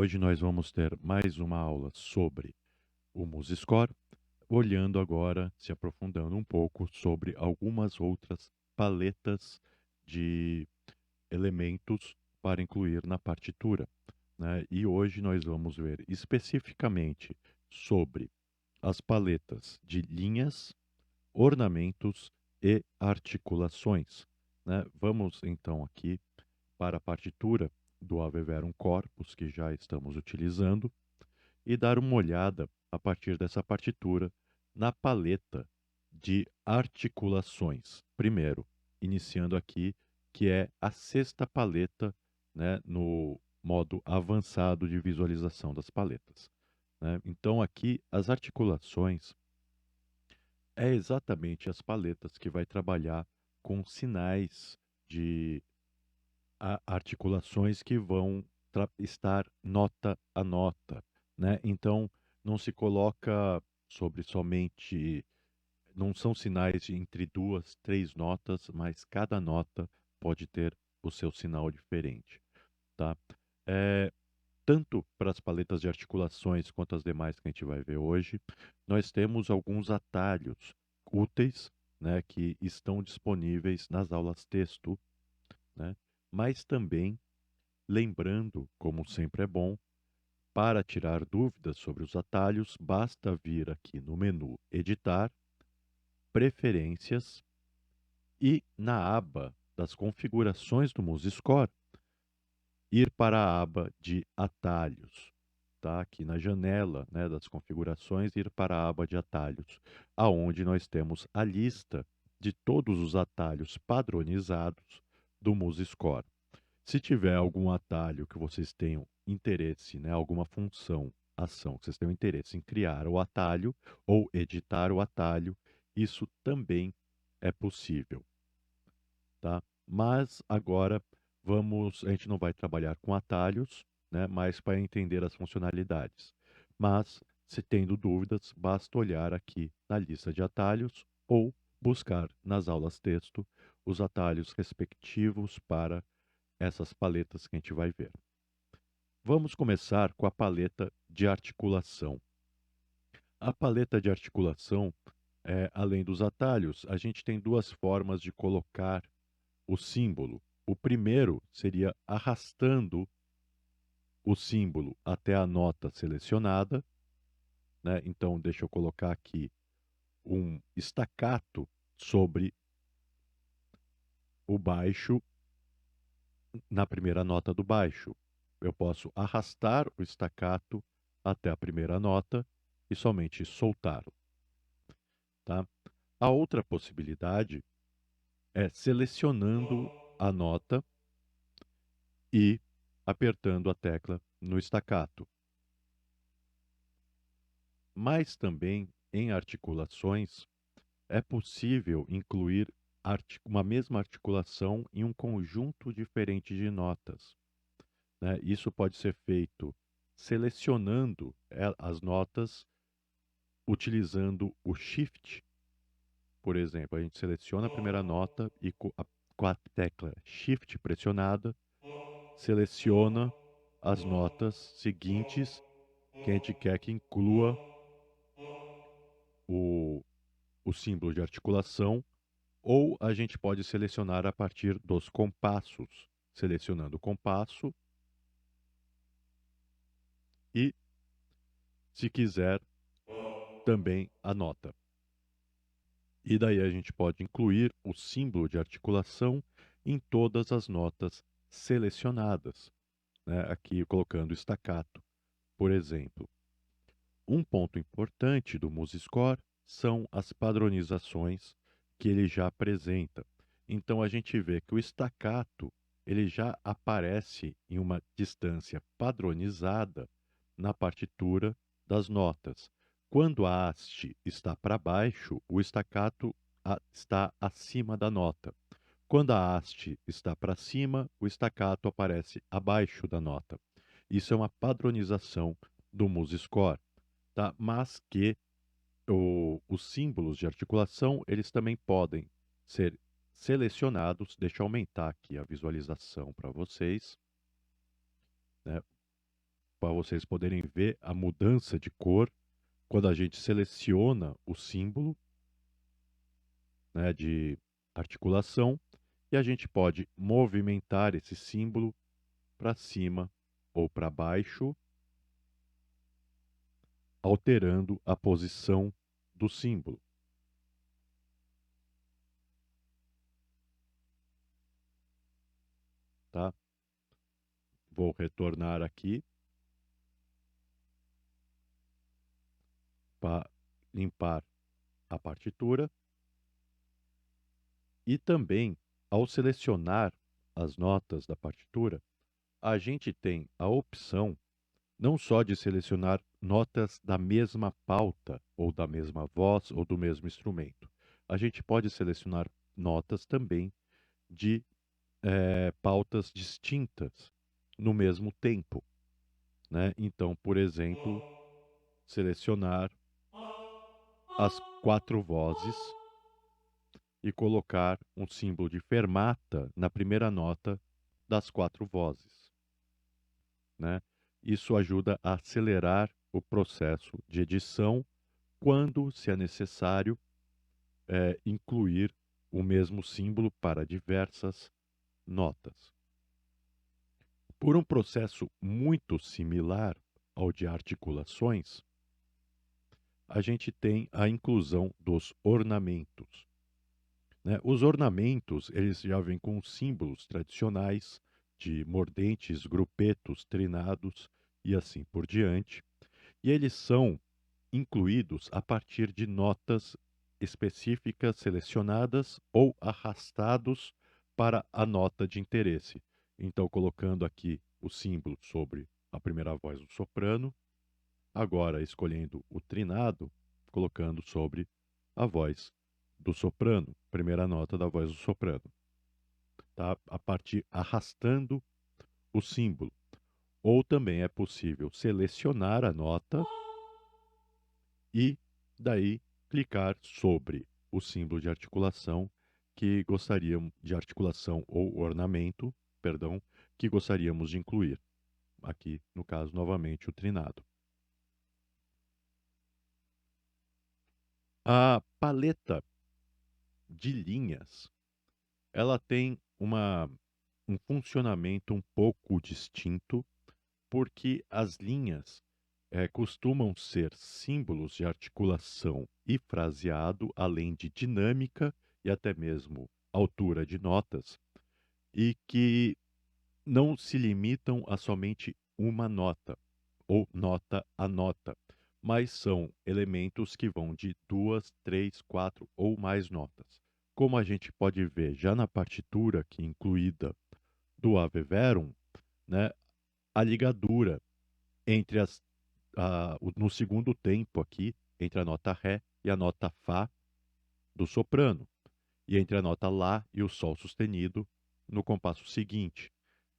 Hoje nós vamos ter mais uma aula sobre o MuseScore, olhando agora, se aprofundando um pouco sobre algumas outras paletas de elementos para incluir na partitura, né? E hoje nós vamos ver especificamente sobre as paletas de linhas, ornamentos e articulações, né? Vamos então aqui para a partitura do Ave Verum Corpus, que já estamos utilizando, e dar uma olhada, a partir dessa partitura, na paleta de articulações. Primeiro, iniciando aqui, que é a sexta paleta, né, no modo avançado de visualização das paletas, né? Então, aqui, as articulações é exatamente as paletas que vai trabalhar com sinais de articulações que vão estar nota a nota, né? Então, não se coloca sobre somente, não são sinais de entre duas, três notas, mas cada nota pode ter o seu sinal diferente, tá? É, tanto para as paletas de articulações quanto as demais que a gente vai ver hoje, nós temos alguns atalhos úteis, né, que estão disponíveis nas aulas texto, né? Mas também lembrando, como sempre é bom, para tirar dúvidas sobre os atalhos, basta vir aqui no menu Editar, Preferências e na aba das configurações do MuseScore, ir para a aba de atalhos. Tá? Aqui na janela, né, das configurações, ir para a aba de atalhos, aonde nós temos a lista de todos os atalhos padronizados do MuseScore. Se tiver algum atalho que vocês tenham interesse, né, alguma função, ação que vocês tenham interesse em criar o atalho ou editar o atalho, isso também é possível, tá? Mas agora a gente não vai trabalhar com atalhos, né, mas para entender as funcionalidades. Mas se tendo dúvidas, basta olhar aqui na lista de atalhos ou buscar nas aulas texto os atalhos respectivos para essas paletas que a gente vai ver. Vamos começar com a paleta de articulação. A paleta de articulação, além dos atalhos, a gente tem duas formas de colocar o símbolo. O primeiro seria arrastando o símbolo até a nota selecionada, né? Então, deixa eu colocar aqui um staccato sobre o baixo, na primeira nota do baixo. Eu posso arrastar o staccato até a primeira nota e somente soltá-lo, tá? A outra possibilidade é selecionando a nota e apertando a tecla no staccato. Mas também em articulações é possível incluir uma mesma articulação em um conjunto diferente de notas, né? Isso pode ser feito selecionando as notas utilizando o Shift. Por exemplo, a gente seleciona a primeira nota e com a tecla Shift pressionada, seleciona as notas seguintes que a gente quer que inclua o, o símbolo de articulação, ou a gente pode selecionar a partir dos compassos, selecionando o compasso e, se quiser, também a nota. E daí a gente pode incluir o símbolo de articulação em todas as notas selecionadas, né? Aqui colocando staccato, por exemplo. Um ponto importante do MuseScore são as padronizações que ele já apresenta. Então a gente vê que o staccato ele já aparece em uma distância padronizada na partitura das notas. Quando a haste está para baixo, o staccato está acima da nota. Quando a haste está para cima, o staccato aparece abaixo da nota. Isso é uma padronização do MuseScore, tá? Mas que os símbolos de articulação, eles também podem ser selecionados. Deixa eu aumentar aqui a visualização para vocês, né? para vocês poderem ver a mudança de cor quando a gente seleciona o símbolo, né, de articulação, e a gente pode movimentar esse símbolo para cima ou para baixo, alterando a posição do símbolo, tá? Vou retornar aqui para limpar a partitura e também, ao selecionar as notas da partitura, a gente tem a opção não só de selecionar notas da mesma pauta, ou da mesma voz, ou do mesmo instrumento. A gente pode selecionar notas também de pautas distintas no mesmo tempo, né? Então, por exemplo, selecionar as quatro vozes e colocar um símbolo de fermata na primeira nota das quatro vozes, né? Isso ajuda a acelerar o processo de edição quando, se é necessário, incluir o mesmo símbolo para diversas notas. Por um processo muito similar ao de articulações, a gente tem a inclusão dos ornamentos, né? Os ornamentos, eles já vêm com símbolos tradicionais de mordentes, grupetos, trinados e assim por diante, e eles são incluídos a partir de notas específicas selecionadas ou arrastados para a nota de interesse. Então, colocando aqui o símbolo sobre a primeira voz do soprano, agora escolhendo o trinado, colocando sobre a voz do soprano, primeira nota da voz do soprano, tá? A partir arrastando o símbolo. Ou também é possível selecionar a nota e daí clicar sobre o símbolo de articulação que gostaríamos de articulação ou ornamento, perdão, que gostaríamos de incluir. Aqui, no caso, novamente o trinado. A paleta de linhas, ela tem um funcionamento um pouco distinto, porque as linhas costumam ser símbolos de articulação e fraseado, além de dinâmica e até mesmo altura de notas, e que não se limitam a somente uma nota, ou nota a nota, mas são elementos que vão de duas, três, quatro ou mais notas. Como a gente pode ver já na partitura aqui incluída do Ave Verum, né, a ligadura entre no segundo tempo aqui, entre a nota Ré e a nota Fá do soprano, e entre a nota Lá e o Sol sustenido no compasso seguinte,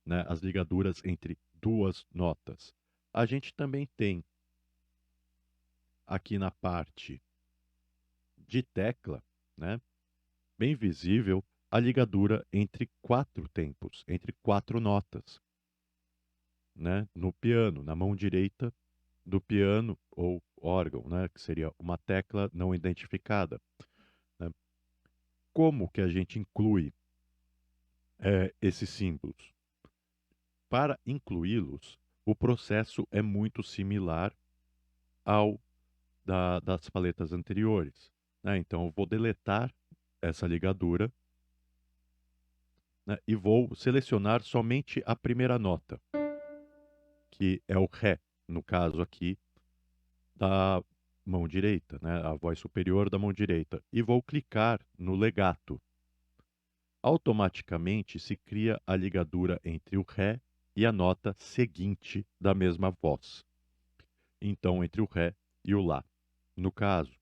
né, as ligaduras entre duas notas. A gente também tem aqui na parte de tecla, né, bem visível, a ligadura entre quatro tempos, entre quatro notas, né, no piano, na mão direita do piano ou órgão, né, que seria uma tecla não identificada, né? Como que a gente inclui esses símbolos? Para incluí-los, o processo é muito similar ao das paletas anteriores, né? Então, eu vou deletar essa ligadura, né, e vou selecionar somente a primeira nota, que é o Ré, no caso aqui da mão direita, né, a voz superior da mão direita, e vou clicar no legato. Automaticamente se cria a ligadura entre o Ré e a nota seguinte da mesma voz. Então, entre o Ré e o Lá. No caso,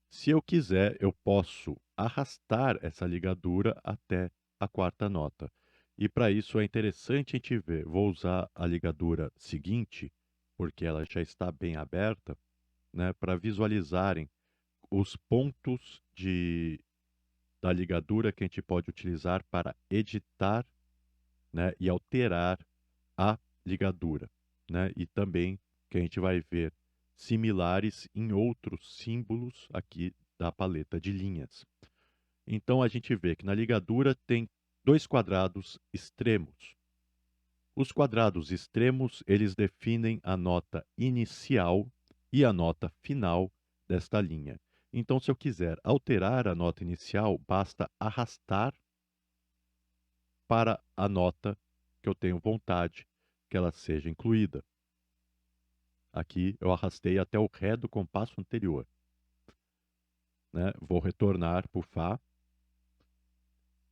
se eu quiser, eu posso arrastar essa ligadura até a quarta nota. E para isso é interessante a gente ver. Vou usar a ligadura seguinte, porque ela já está bem aberta, né, para visualizarem os pontos da ligadura que a gente pode utilizar para editar, né, e alterar a ligadura. né? E também que a gente vai ver similares em outros símbolos aqui da paleta de linhas. Então a gente vê que na ligadura tem dois quadrados extremos. Os quadrados extremos, eles definem a nota inicial e a nota final desta linha. Então, se eu quiser alterar a nota inicial, basta arrastar para a nota que eu tenho vontade que ela seja incluída. Aqui eu arrastei até o Ré do compasso anterior, né? Vou retornar para o Fá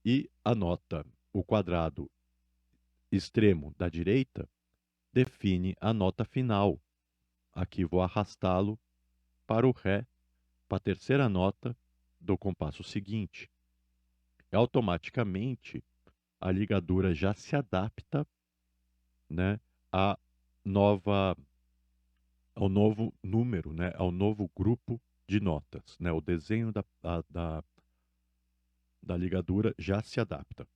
e a nota, o quadrado extremo da direita, define a nota final. Aqui vou arrastá-lo para o Ré, para a terceira nota do compasso seguinte. Automaticamente, a ligadura já se adapta, né, à nova, ao novo número, né, ao novo grupo de notas. Né, o desenho da ligadura já se adapta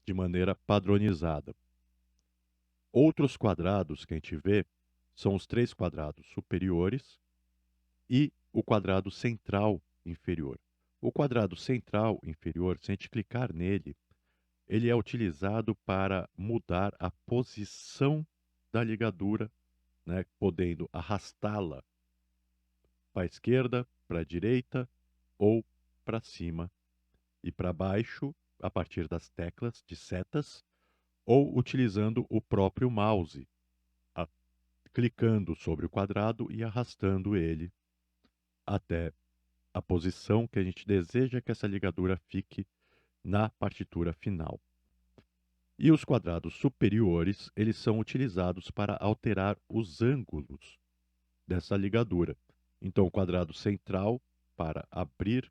de maneira padronizada. Outros quadrados que a gente vê são os três quadrados superiores e o quadrado central inferior. O quadrado central inferior, se a gente clicar nele, ele é utilizado para mudar a posição da ligadura, né, podendo arrastá-la para a esquerda, para a direita ou para cima e para baixo a partir das teclas de setas ou utilizando o próprio mouse, a- clicando sobre o quadrado e arrastando ele até a posição que a gente deseja que essa ligadura fique na partitura final. E os quadrados superiores, eles são utilizados para alterar os ângulos dessa ligadura. Então, o quadrado central para abrir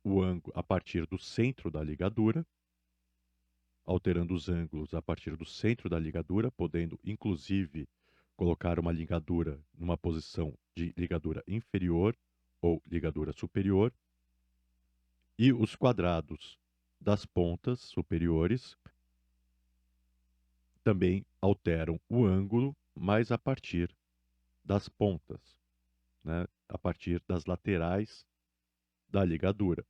o ângulo a partir do centro da ligadura, alterando os ângulos a partir do centro da ligadura, podendo inclusive colocar uma ligadura numa posição de ligadura inferior ou ligadura superior, e os quadrados das pontas superiores também alteram o ângulo, mas a partir das pontas, né? A partir das laterais da ligadura,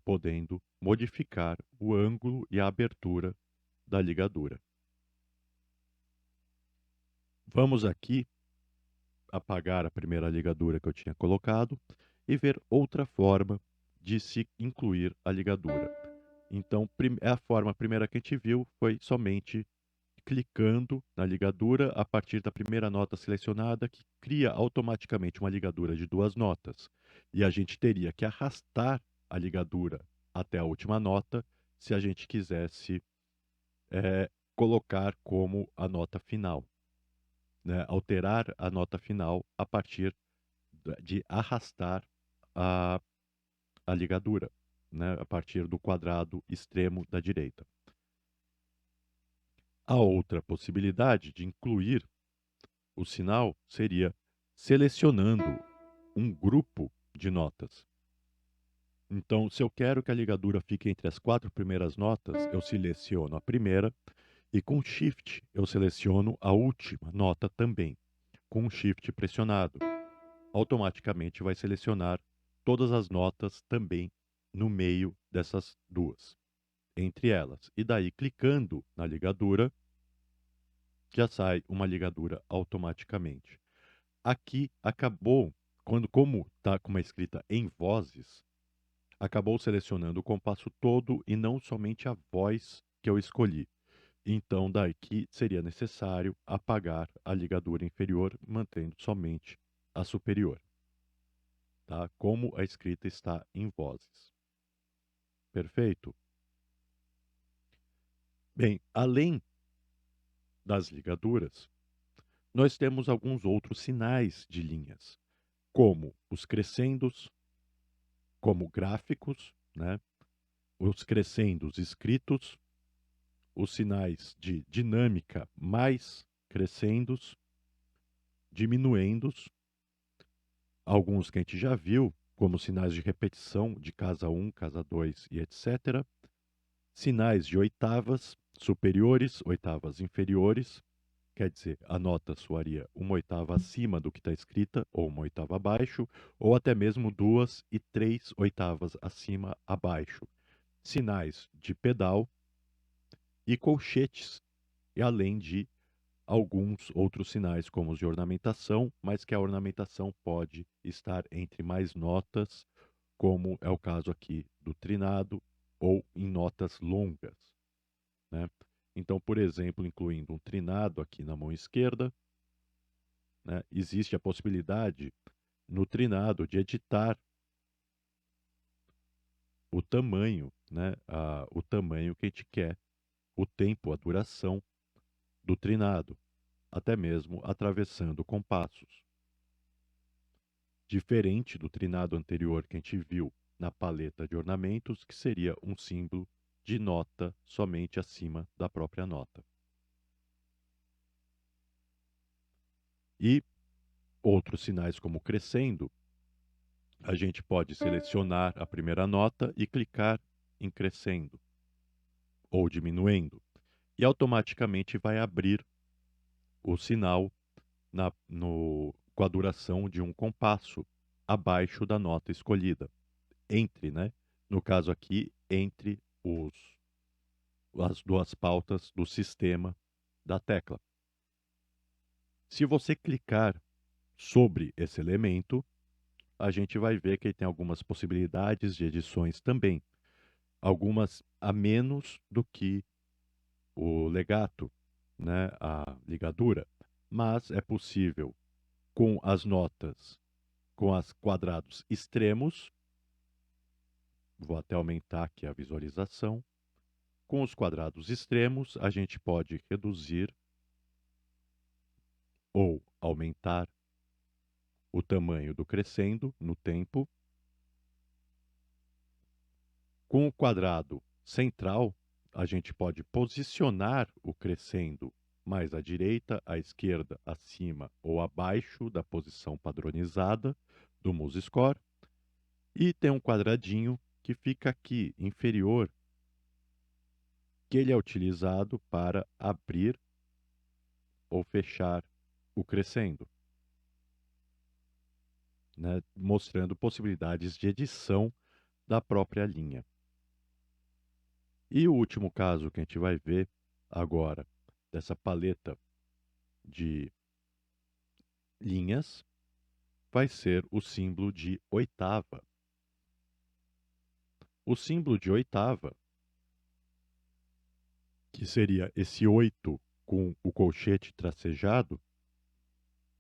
podendo modificar o ângulo e a abertura da ligadura. Vamos aqui apagar a primeira ligadura que eu tinha colocado e ver outra forma de se incluir a ligadura. Então, a forma primeira que a gente viu foi somente clicando na ligadura a partir da primeira nota selecionada, que cria automaticamente uma ligadura de duas notas. E a gente teria que arrastar a ligadura até a última nota se a gente quisesse colocar como a nota final, né? Alterar a nota final a partir de arrastar a, a ligadura, né? A partir do quadrado extremo da direita. A outra possibilidade de incluir o sinal seria selecionando um grupo de notas. Então, se eu quero que a ligadura fique entre as quatro primeiras notas, eu seleciono a primeira e com Shift eu seleciono a última nota também, com o Shift pressionado. Automaticamente vai selecionar todas as notas também no meio dessas duas, entre elas. E daí, clicando na ligadura, já sai uma ligadura automaticamente. Aqui acabou, como está com uma escrita em vozes, acabou selecionando o compasso todo e não somente a voz que eu escolhi. Então, daqui seria necessário apagar a ligadura inferior, mantendo somente a superior, tá? Como a escrita está em vozes. Perfeito? Bem, além das ligaduras, nós temos alguns outros sinais de linhas, como os crescendos, como gráficos, né? Os crescendos escritos, os sinais de dinâmica mais crescendos, diminuendos, alguns que a gente já viu, como sinais de repetição de casa 1, casa 2 e etc. Sinais de oitavas superiores, oitavas inferiores, quer dizer, a nota soaria uma oitava acima do que está escrita, ou uma oitava abaixo, ou até mesmo 2 e 3 oitavas acima, abaixo. Sinais de pedal e colchetes, e além de alguns outros sinais, como os de ornamentação, mas que a ornamentação pode estar entre mais notas, como é o caso aqui do trinado, ou em notas longas, né? Então, por exemplo, incluindo um trinado aqui na mão esquerda, né, existe a possibilidade no trinado de editar o tamanho, né, o tamanho que a gente quer, o tempo, a duração do trinado, até mesmo atravessando compassos. Diferente do trinado anterior que a gente viu na paleta de ornamentos, que seria um símbolo de nota somente acima da própria nota. E outros sinais como crescendo, a gente pode selecionar a primeira nota e clicar em crescendo ou diminuindo, e automaticamente vai abrir o sinal com a duração de um compasso abaixo da nota escolhida. Entre, né? No caso aqui, entre as duas pautas do sistema da tecla. Se você clicar sobre esse elemento, a gente vai ver que ele tem algumas possibilidades de edições também. Algumas a menos do que o legato, né, a ligadura, mas é possível com as notas, com os quadrados extremos, vou até aumentar aqui a visualização, com os quadrados extremos a gente pode reduzir ou aumentar o tamanho do crescendo no tempo. Com o quadrado central, a gente pode posicionar o crescendo mais à direita, à esquerda, acima ou abaixo da posição padronizada do MuseScore. E tem um quadradinho que fica aqui, inferior, que ele é utilizado para abrir ou fechar o crescendo, né, mostrando possibilidades de edição da própria linha. E o último caso que a gente vai ver agora, dessa paleta de linhas, vai ser o símbolo de oitava. O símbolo de oitava, que seria esse 8 com o colchete tracejado,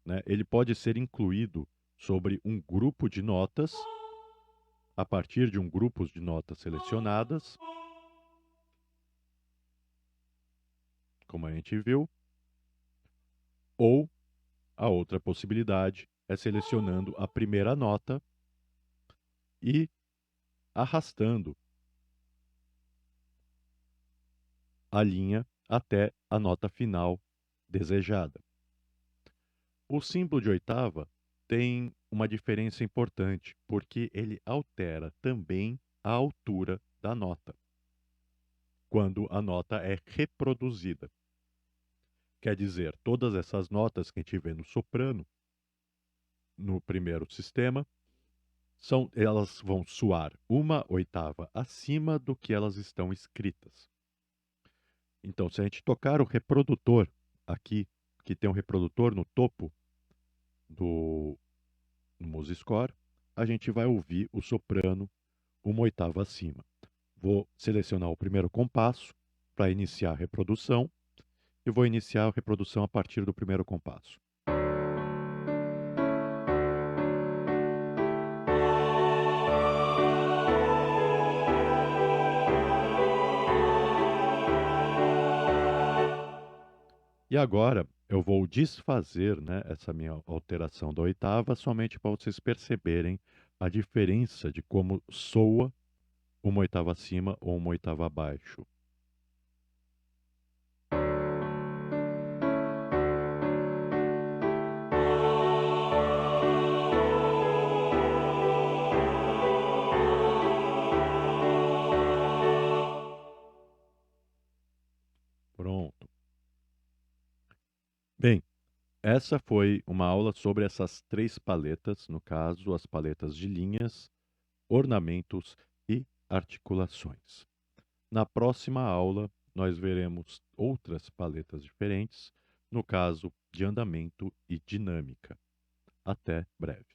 né, ele pode ser incluído sobre um grupo de notas, a partir de um grupo de notas selecionadas, como a gente viu, ou a outra possibilidade é selecionando a primeira nota e arrastando a linha até a nota final desejada. O símbolo de oitava tem uma diferença importante, porque ele altera também a altura da nota, quando a nota é reproduzida. Quer dizer, todas essas notas que a gente vê no soprano, no primeiro sistema, elas vão soar uma oitava acima do que elas estão escritas. Então, se a gente tocar o reprodutor aqui, que tem um reprodutor no topo do MuseScore, a gente vai ouvir o soprano uma oitava acima. Vou selecionar o primeiro compasso para iniciar a reprodução e vou iniciar a reprodução a partir do primeiro compasso. E agora eu vou desfazer, né, essa minha alteração da oitava, somente para vocês perceberem a diferença de como soa uma oitava acima ou uma oitava abaixo. Pronto. Bem, essa foi uma aula sobre essas três paletas, no caso, as paletas de linhas, ornamentos e articulações. Na próxima aula, nós veremos outras paletas diferentes, no caso de andamento e dinâmica. Até breve.